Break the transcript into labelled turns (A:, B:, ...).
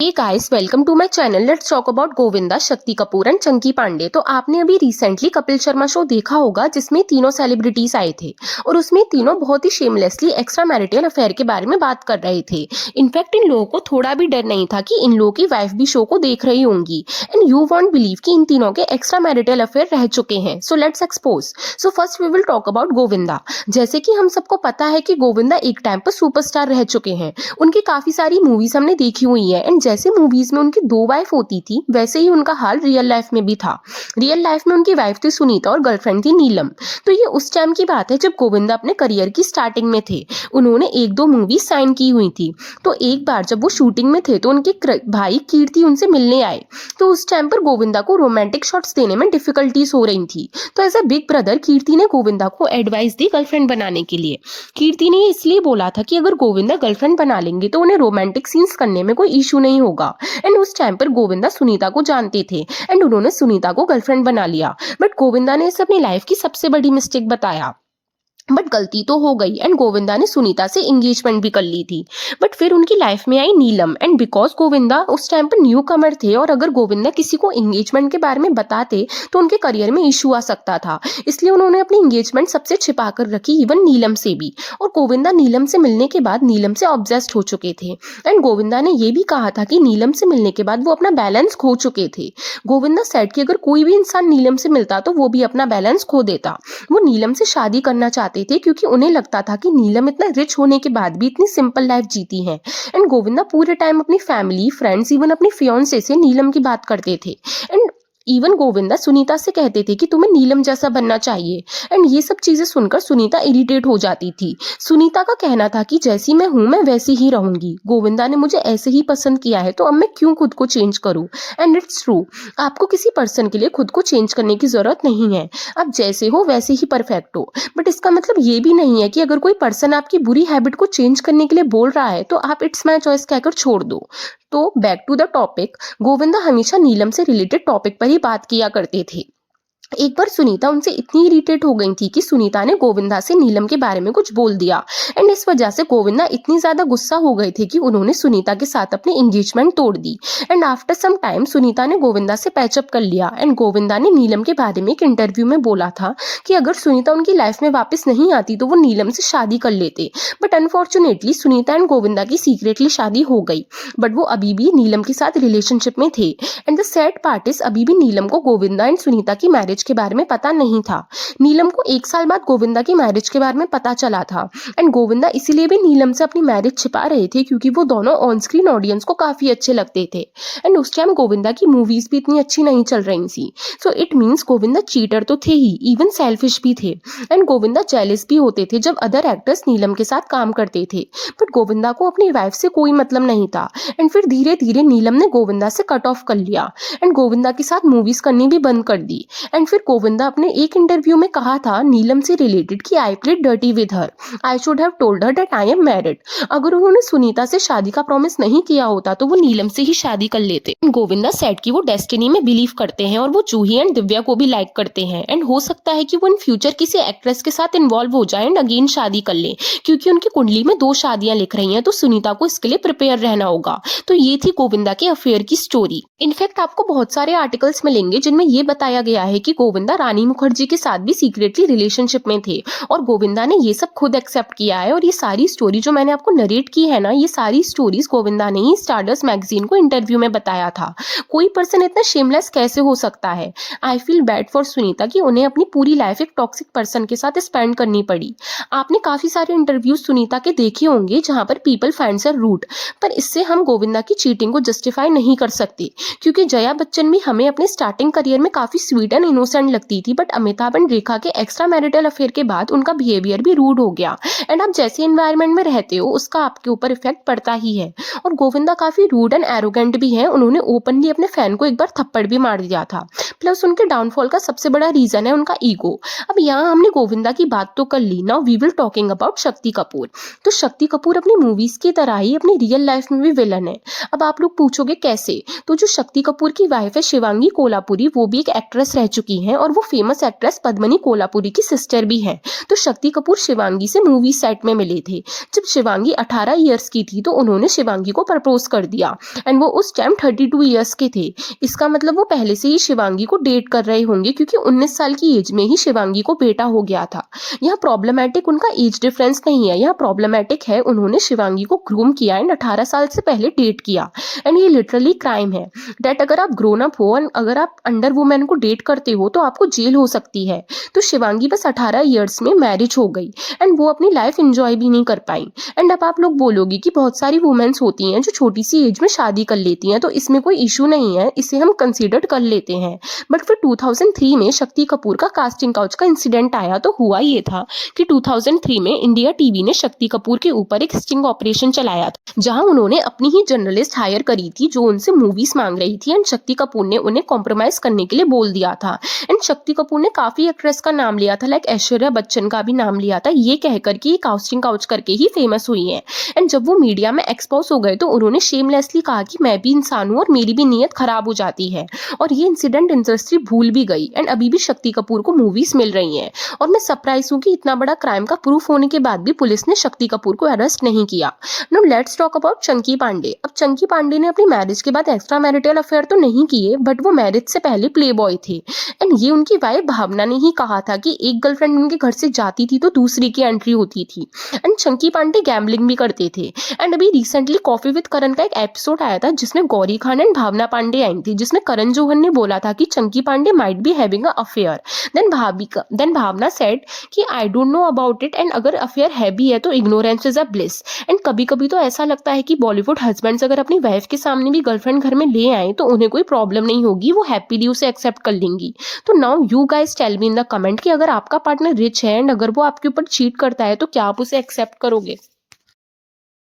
A: Hey guys, welcome to my channel. Let's talk about Govinda, Shakti Kapoor and Chunky Pandey. तो आपने अभी recently Kapil Sharma show देखा होगा जिसमें तीनों सेलिब्रिटीज आए थे और उसमें तीनों बहुत ही शेमलेसली एक्स्ट्रा मैरिटल अफेयर के बारे में बात कर रहे थे। इनफैक्ट इन लोगों को थोड़ा भी डर नहीं था कि इन लोगों की वाइफ भी शो को देख रही होंगी एंड यू वॉन्ट बिलीव कि इन तीनों के एक्स्ट्रा मैरिटल अफेयर रह चुके हैं। So let's expose. So first we will talk about Govinda. जैसे कि हम सबको पता है कि गोविंदा एक टाइम पर सुपरस्टार रह चुके हैं। उनकी काफी सारी मूवीज हमने देखी हुई है एंड जैसे मूवीज में उनकी दो वाइफ होती थी वैसे ही उनका हाल रियल लाइफ में भी था। रियल लाइफ में उनकी वाइफ थी सुनीता और गर्लफ्रेंड थी नीलम। तो ये उस टाइम की बात है जब गोविंदा अपने करियर की स्टार्टिंग में थे। उन्होंने एक दो मूवी साइन की हुई थी। तो एक बार जब वो शूटिंग में थे तो उनके भाई कीर्ति उनसे मिलने आए। तो उस टाइम पर गोविंदा को रोमांटिक शॉट्स देने में डिफिकल्टीज हो रही थी। तो एज अ बिग ब्रदर कीर्ति ने गोविंदा को एडवाइस दी गर्लफ्रेंड बनाने के लिए। कीर्ति ने इसलिए बोला था कि अगर गोविंदा गर्लफ्रेंड बना लेंगे तो उन्हें रोमांटिक सीन्स करने में कोई इशू नहीं होगा। एंड उस टाइम पर गोविंदा सुनीता को जानते थे एंड उन्होंने सुनीता को गर्लफ्रेंड बना लिया। बट गोविंदा ने इसे अपनी लाइफ की सबसे बड़ी मिस्टेक बताया। बट गलती तो हो गई एंड गोविंदा ने सुनीता से एंगेजमेंट भी कर ली थी। बट फिर उनकी लाइफ में आई नीलम एंड बिकॉज गोविंदा उस टाइम पर न्यू कमर थे और अगर गोविंदा किसी को एंगेजमेंट के बारे में बताते तो उनके करियर में इशू आ सकता था। इसलिए उन्होंने अपनी एंगेजमेंट सबसे छिपा कर रखी, इवन नीलम से भी। और गोविंदा नीलम से मिलने के बाद नीलम से ऑब्सेस्ड हो चुके थे एंड गोविंदा ने यह भी कहा था कि नीलम से मिलने के बाद वो अपना बैलेंस खो चुके थे। गोविंदा सेड कि अगर कोई भी इंसान नीलम से मिलता तो वो भी अपना बैलेंस खो देता। वो नीलम से शादी करना चाहते थे क्योंकि उन्हें लगता था कि नीलम इतना रिच होने के बाद भी इतनी सिंपल लाइफ जीती है। एंड गोविंदा पूरे टाइम अपनी फैमिली, फ्रेंड्स, इवन अपनी फियांसे से नीलम की बात करते थे। एंड इवन गोविंदा सुनीता से कहते थे कि तुम्हें नीलम जैसा बनना चाहिए। एंड ये सब चीजें सुनकर सुनीता इरिटेट हो जाती थी। सुनीता का कहना था कि जैसी मैं हूं मैं वैसी ही रहूंगी। गोविंदा ने मुझे ऐसे ही पसंद किया है तो अब मैं क्यों खुद को चेंज करूं। एंड इट्स ट्रू, आपको किसी पर्सन के लिए खुद को चेंज करने की जरूरत नहीं है। आप जैसे हो वैसे ही परफेक्ट हो। बट इसका मतलब ये भी नहीं है कि अगर कोई पर्सन आपकी बुरी हैबिट को चेंज करने के लिए बोल रहा है तो आप इट्स माय चॉइस कहकर छोड़ दो। तो back to the topic, Govinda हमेशा नीलम से रिलेटेड टॉपिक पर ही बात किया करते थे। एक बार सुनीता उनसे इतनी इरिटेट हो गई थी कि सुनीता ने गोविंदा से नीलम के बारे में कुछ बोल दिया एंड इस वजह से गोविंदा इतनी ज्यादा गुस्सा हो गए थे कि उन्होंने सुनीता के साथ अपनी एंगेजमेंट तोड़ दी। And after some time Sunita ने गोविंदा से पैचअप कर लिया एंड गोविंदा ने नीलम के बारे में एक इंटरव्यू में बोला था कि अगर सुनीता उनकी लाइफ में वापस नहीं आती तो वो नीलम से शादी कर लेते। But unfortunately Sunita and Govinda की सीक्रेटली शादी हो गई। बट वो अभी भी नीलम के साथ रिलेशनशिप में थे। And the sad part is अभी भी नीलम को गोविंदा एंड सुनीता की मैरिज के बारे में पता नहीं था। नीलम को 1 साल बाद गोविंदा की मैरिज के बारे में पता चला था एंड गोविंदा इसीलिए भी नीलम से अपनी मैरिज छिपा रहे थे क्योंकि वो दोनों ऑन स्क्रीन ऑडियंस को काफी अच्छे लगते थे। एंड उस टाइम गोविंदा की मूवीज भी इतनी अच्छी नहीं चल रही थी। So it means Govinda cheater तो थे ही, इवन सेल्फिश भी थे। एंड गोविंदा जेलस भी होते थे जब अदर एक्टर्स नीलम के साथ काम करते थे। बट गोविंदा को अपनी वाइफ से कोई मतलब नहीं था। एंड फिर धीरे धीरे नीलम ने गोविंदा से कट ऑफ कर लिया एंड गोविंदा के साथ मूवीज करनी भी बंद कर दी। एंड फिर गोविंदा अपने एक इंटरव्यू में कहा था नीलम से रिलेटेड कि I played dirty with her, I should have told her that I am married. अगर उन्होंने सुनीता से शादी का प्रॉमिस नहीं किया होता तो वो नीलम से ही शादी कर लेते। गोविंदा सेड कि वो डेस्टिनी में बिलीव करते हैं और वो जूही एंड दिव्या को भी लाइक करते हैं एंड हो सकता है कि वो इन फ्यूचर किसी एक्ट्रेस के साथ इन्वॉल्व हो जाए एंड अगेन शादी कर ले क्योंकि उनकी कुंडली में 2 शादियां लिख रही हैं। तो सुनीता को इसके लिए प्रिपेयर रहना होगा। तो ये थी गोविंदा के अफेयर की स्टोरी। इनफैक्ट आपको बहुत सारे आर्टिकल्स मिलेंगे जिनमें ये बताया गया है कि गोविंदा रानी मुखर्जी के साथ भी सीक्रेटली रिलेशनशिप में थे और गोविंदा ने ये सब खुद एक्सेप्ट किया है। और ये सारी स्टोरी जो मैंने आपको नरेट की है ना, ये सारी स्टोरीज गोविंदा ने ही स्टारडस्ट मैगजीन को इंटरव्यू में बताया था। कोई पर्सन इतना शेमलेस कैसे हो सकता है। I feel bad for Sunita कि उन्हें अपनी पूरी लाइफ एक टॉक्सिक पर्सन के साथ स्पेंड करनी पड़ी। आपने काफी सारे इंटरव्यूज सुनीता के देखे होंगे जहां पर पीपल फाइंड्स हर रूड, पर इससे हम गोविंदा की चीटिंग को जस्टिफाई नहीं कर सकते क्योंकि जया बच्चन भी हमें अपने स्टार्टिंग करियर में काफी स्वीट एंड इनोसेंट लगती थी। बट अमिताभ एंड रेखा के एक्स्ट्रा मैरिटल अफेयर के बाद उनका बिहेवियर भी रूड हो गया एंड आप जैसे एनवायरनमेंट में रहते हो उसका आपके ऊपर इफेक्ट पड़ता ही है। और गोविंदा काफी रूड एंड एरोगेंट भी है। उन्होंने ओपनली अपने फैन को एक बार थप्पड़ भी मार दिया था। प्लस उनके डाउनफॉल का सबसे बड़ा रीजन है उनका ईगो। अब यहाँ हमने गोविंदा की बात तो कर ली, now we will talking about Shakti Kapoor. तो शक्ति कपूर अपनी मूवीज की तरह ही अपनी रियल लाइफ में भी विलन है। अब आप लोग पूछोगे कैसे, तो जो शक्ति कपूर की वाइफ है शिवांगी कोल्हापुरी, वो भी एक एक्ट्रेस रह चुकी की हैं और वो फेमस एक्ट्रेस पद्मिनी कोल्हापुरी की सिस्टर भी हैं। तो शक्ति कपूर शिवांगी से मूवी सेट में मिले थे। जब शिवांगी 18 इयर्स की थी तो उन्होंने शिवांगी को प्रपोज कर दिया एंड वो उस टाइम 32 इयर्स के थे। इसका मतलब वो पहले से ही शिवांगी को डेट कर रहे होंगे, क्योंकि 19 साल की एज में ही शिवांगी को बेटा हो गया था। यहाँ प्रॉब्लमेटिक उनका एज डिफरेंस नहीं है, यहाँ प्रॉब्लमेटिक है उन्होंने शिवांगी को ग्रूम किया एंड 18 साल से पहले डेट किया। एंड ये लिटरली क्राइम है डेट अगर आप ग्रोन अप हो एंड अगर आप अंडर वुमेन को डेट करते हो तो आपको जेल हो सकती है। तो शिवांगी बस 18 इयर्स में मैरिज हो गई एंड वो अपनी लाइफ एंजॉय भी नहीं कर पाई। एंड अब आप लोग बोलोगे कि बहुत सारी वुमेन्स होती हैं जो छोटी सी एज में शादी कर लेती हैं, तो इसमें कोई इशू नहीं है, इसे हम कंसीडर कर लेते हैं। बट फिर 2003 में शक्ति कपूर का कास्टिंग काउच का इंसिडेंट आया। तो हुआ ये था कि 2003 में इंडिया टीवी ने शक्ति कपूर के ऊपर एक स्टिंग ऑपरेशन चलाया था, जहां उन्होंने अपनी ही जर्नलिस्ट हायर करी थी जो उनसे मूवीज मांग रही थी एंड शक्ति कपूर ने उन्हें कॉम्प्रोमाइज करने के लिए बोल दिया था। एंड शक्ति कपूर ने काफी एक्ट्रेस का नाम लिया था, लाइक ऐश्वर्या बच्चन का भी नाम लिया था, ये कहकर कि ये कास्टिंग काउच करके ही फेमस हुई है। एंड जब वो मीडिया में एक्सपोज हो गए तो उन्होंने शेमलेसली कहा कि मैं भी इंसान हूँ और मेरी भी नीयत खराब हो जाती है। और ये इंसिडेंट इंडस्ट्री भूल भी गई एंड अभी भी शक्ति कपूर को मूवीज मिल रही हैं। और मैं सरप्राइज हूँ कि इतना बड़ा क्राइम का प्रूफ होने के बाद भी पुलिस ने शक्ति कपूर को अरेस्ट नहीं किया। Now let's talk about Chunky Pandey. अब चंकी पांडे ने अपनी मैरिज के बाद एक्स्ट्रा मैरिटल अफेयर तो नहीं किए, बट वो मैरिज से पहले प्ले बॉय थे। एंड ये उनकी वाइफ भावना ने ही कहा था कि एक गर्लफ्रेंड उनके घर से जाती थी तो दूसरी की एंट्री होती थी। एंड चंकी पांडे गैम्बलिंग भी करते थे। एंड अभी रिसेंटली कॉफी विद करण का एक एपिसोड आया था जिसमें गौरी खान एंड भावना पांडे आई थी, जिसमें करण जौहर ने बोला था कि Chunky Pandey might be having a affair. Then Bhavna said कि I don't know about it and अगर अफेयर है भी है तो ignorance is a bliss. And कभी कभी तो ऐसा लगता है कि बॉलीवुड हस्बैंड्स अगर अपनी वाइफ के सामने भी गर्लफ्रेंड घर में ले आए तो उन्हें कोई प्रॉब्लम नहीं होगी, वो हैप्पीली उसे एक्सेप्ट कर लेंगी। तो now you guys tell me in the comment कि अगर आपका पार्टनर रिच है एंड अगर वो आपके ऊपर चीट करता है तो क्या आप उसे एक्सेप्ट करोगे।